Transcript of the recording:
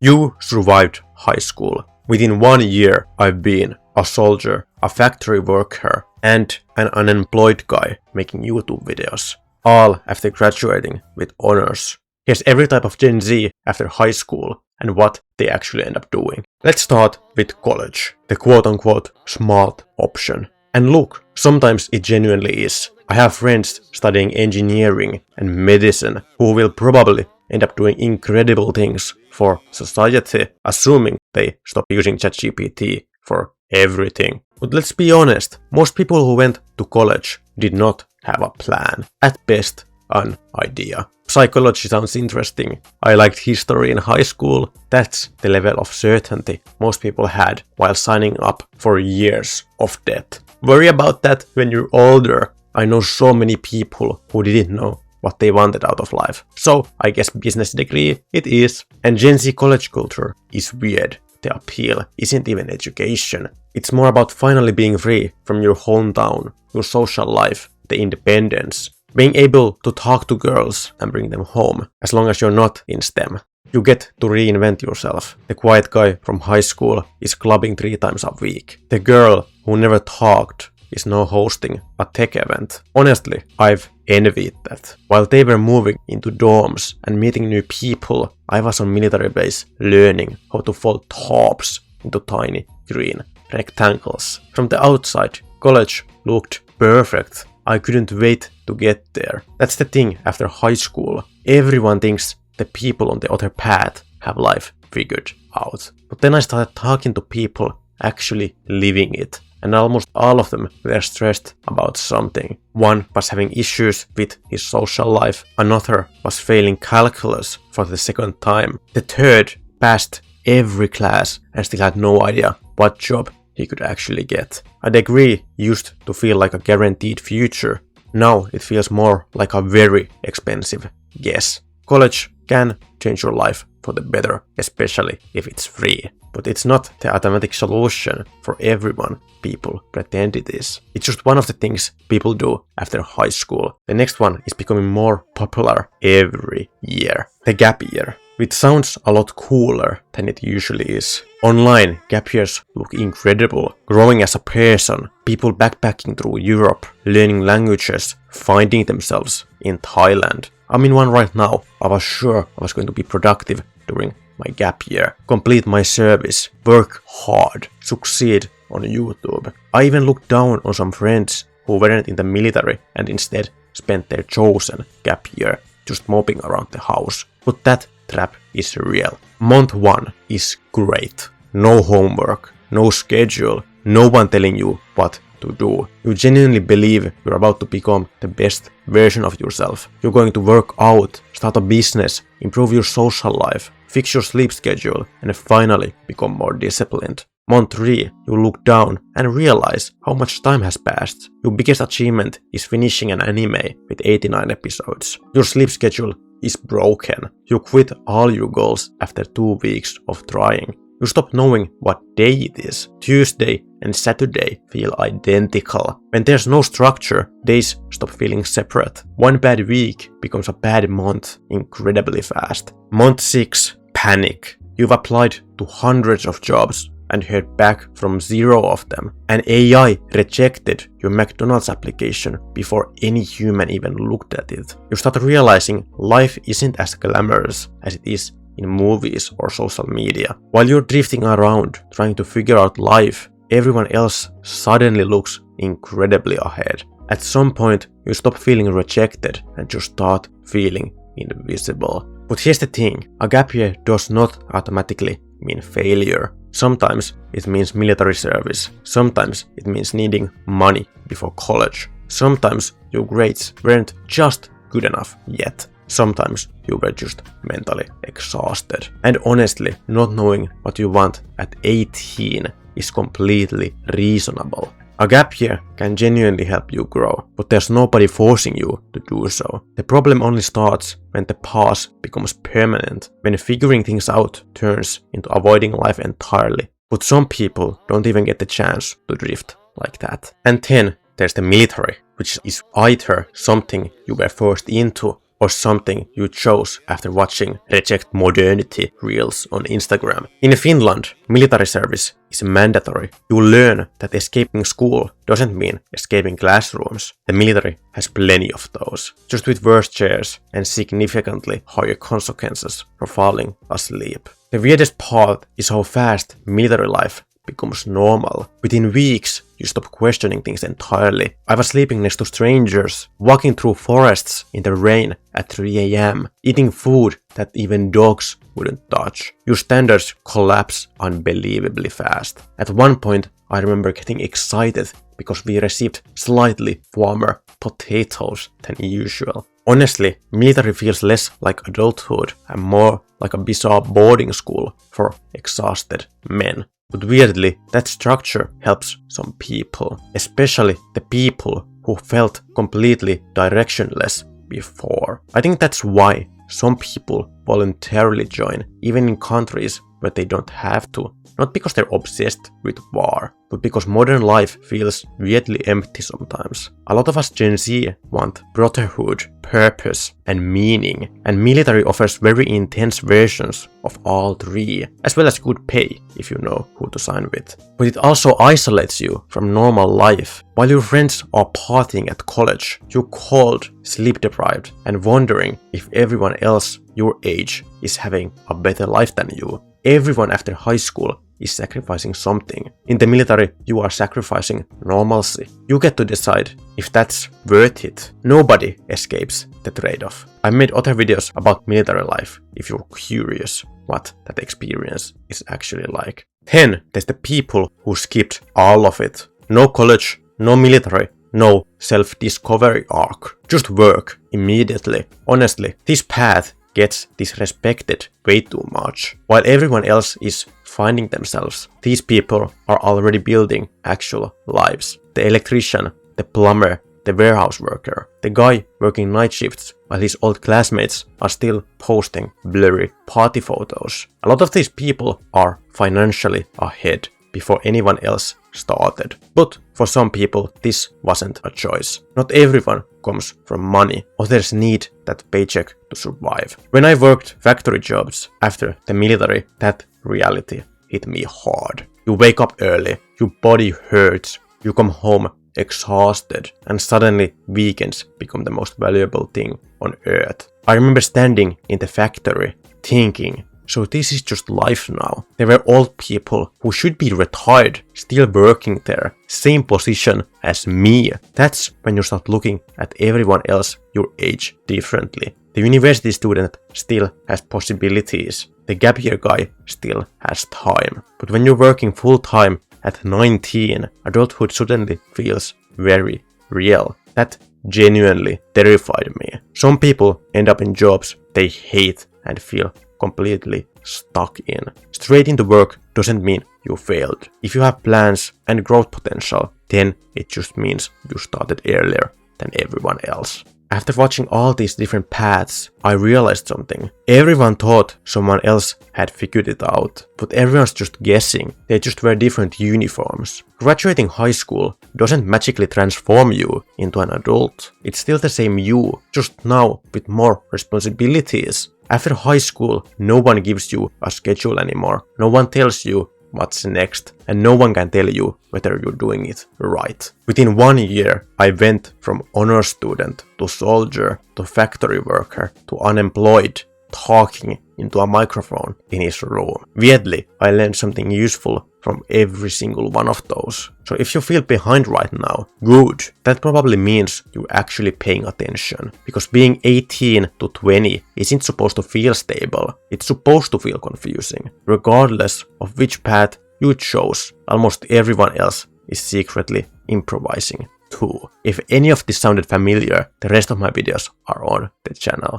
You survived high school. Within 1 year, I've been a soldier, a factory worker, and an unemployed guy making YouTube videos. All after graduating with honors. Here's every type of Gen Z after high school and what they actually end up doing. Let's start with college, the quote-unquote smart option. And look, sometimes it genuinely is. I have friends studying engineering and medicine who will probably end up doing incredible things for society, assuming they stop using ChatGPT for everything. But let's be honest, most people who went to college did not have a plan. At best, an idea. Psychology sounds interesting. I liked history in high school. That's the level of certainty most people had while signing up for years of debt. Worry about that when you're older. I know so many people who didn't know what they wanted out of life. So I guess business degree it is. And Gen Z college culture is weird. The appeal isn't even education. It's more about finally being free from your hometown, your social life, the independence. Being able to talk to girls and bring them home, as long as you're not in STEM. You get to reinvent yourself. The quiet guy from high school is clubbing 3 times a week. The girl who never talked is now hosting a tech event. Honestly, I've envied that. While they were moving into dorms and meeting new people, I was on military base learning how to fold tops into tiny green rectangles. From the outside, college looked perfect. I couldn't wait to get there. That's the thing after high school. Everyone thinks the people on the other path have life figured out. But then I started talking to people actually living it. And almost all of them were stressed about something. One was having issues with his social life. Another was failing calculus for the 2nd time. The third passed every class and still had no idea what job he could actually get. A degree used to feel like a guaranteed future. Now it feels more like a very expensive guess. College can change your life for the better, especially if it's free. But it's not the automatic solution for everyone people pretend it is. It's just one of the things people do after high school. The next one is becoming more popular every year. The gap year. Which sounds a lot cooler than it usually is. Online, gap years look incredible. Growing as a person, people backpacking through Europe, learning languages, finding themselves in Thailand. I'm in one right now. I was sure I was going to be productive during my gap year. Complete my service, work hard, succeed on YouTube. I even looked down on some friends who weren't in the military and instead spent their chosen gap year just moping around the house. But that trap is real. Month 1 is great. No homework, no schedule, no one telling you what to do. You genuinely believe you're about to become the best version of yourself. You're going to work out, start a business, improve your social life, fix your sleep schedule, and finally become more disciplined. Month 3, you look down and realize how much time has passed. Your biggest achievement is finishing an anime with 89 episodes. Your sleep schedule is broken. You quit all your goals after 2 weeks of trying. You stop knowing what day it is. Tuesday and Saturday feel identical. When there's no structure, days stop feeling separate. One bad week becomes a bad month incredibly fast. Month 6, panic. You've applied to hundreds of jobs and heard back from 0 of them. An AI rejected your McDonald's application before any human even looked at it. You start realizing life isn't as glamorous as it is in movies or social media. While you're drifting around trying to figure out life, everyone else suddenly looks incredibly ahead. At some point, you stop feeling rejected and just start feeling invisible. But here's the thing, a gap year does not automatically mean failure. Sometimes it means military service. Sometimes it means needing money before college. Sometimes your grades weren't just good enough yet. Sometimes you were just mentally exhausted. And honestly, not knowing what you want at 18 is completely reasonable. A gap year can genuinely help you grow, but there's nobody forcing you to do so. The problem only starts when the pause becomes permanent, when figuring things out turns into avoiding life entirely. But some people don't even get the chance to drift like that. And then there's the military, which is either something you were forced into or something you chose after watching Reject Modernity reels on Instagram. In Finland, military service is mandatory. You learn that escaping school doesn't mean escaping classrooms. The military has plenty of those, just with worse chairs and significantly higher consequences for falling asleep. The weirdest part is how fast military life becomes normal. Within weeks, you stop questioning things entirely. I was sleeping next to strangers, walking through forests in the rain at 3 a.m., eating food that even dogs wouldn't touch. Your standards collapse unbelievably fast. At one point, I remember getting excited because we received slightly warmer potatoes than usual. Honestly, military feels less like adulthood and more like a bizarre boarding school for exhausted men. But weirdly, that structure helps some people, especially the people who felt completely directionless before. I think that's why some people voluntarily join, even in countries where they don't have to. Not because they're obsessed with war, but because modern life feels weirdly empty sometimes. A lot of us Gen Z want brotherhood, purpose, and meaning, and military offers very intense versions of all three, as well as good pay if you know who to sign with. But it also isolates you from normal life. While your friends are partying at college, you're cold, sleep-deprived, and wondering if everyone else your age is having a better life than you. Everyone after high school is sacrificing something. In the military, you are sacrificing normalcy. You get to decide if that's worth it. Nobody escapes the trade-off. I made other videos about military life if you're curious what that experience is actually like. Then there's the people who skipped all of it. No college, no military, no self-discovery arc. Just work immediately. Honestly, this path gets disrespected way too much. While everyone else is finding themselves, these people are already building actual lives. The electrician, the plumber, the warehouse worker, the guy working night shifts while his old classmates are still posting blurry party photos. A lot of these people are financially ahead before anyone else started. But for some people, this wasn't a choice. Not everyone comes from money. Others need that paycheck to survive. When I worked factory jobs after the military, that reality hit me hard. You wake up early, your body hurts, you come home exhausted, and suddenly weekends become the most valuable thing on earth. I remember standing in the factory thinking, so this is just life now. There were old people who should be retired, still working there, same position as me. That's when you start looking at everyone else your age differently. The university student still has possibilities. The gap year guy still has time. But when you're working full time at 19, adulthood suddenly feels very real. That genuinely terrified me. Some people end up in jobs they hate and feel completely stuck in. Straight into work doesn't mean you failed. If you have plans and growth potential, then it just means you started earlier than everyone else. After watching all these different paths, I realized something. Everyone thought someone else had figured it out, but everyone's just guessing. They just wear different uniforms. Graduating high school doesn't magically transform you into an adult. It's still the same you, just now with more responsibilities. After high school, no one gives you a schedule anymore. No one tells you what's next, and no one can tell you whether you're doing it right. Within 1 year, I went from honor student to soldier to factory worker to unemployed, talking into a microphone in his room. Weirdly, I learned something useful from every single one of those. So if you feel behind right now, good. That probably means you're actually paying attention. Because being 18 to 20 isn't supposed to feel stable. It's supposed to feel confusing. Regardless of which path you chose, almost everyone else is secretly improvising too. If any of this sounded familiar, the rest of my videos are on the channel.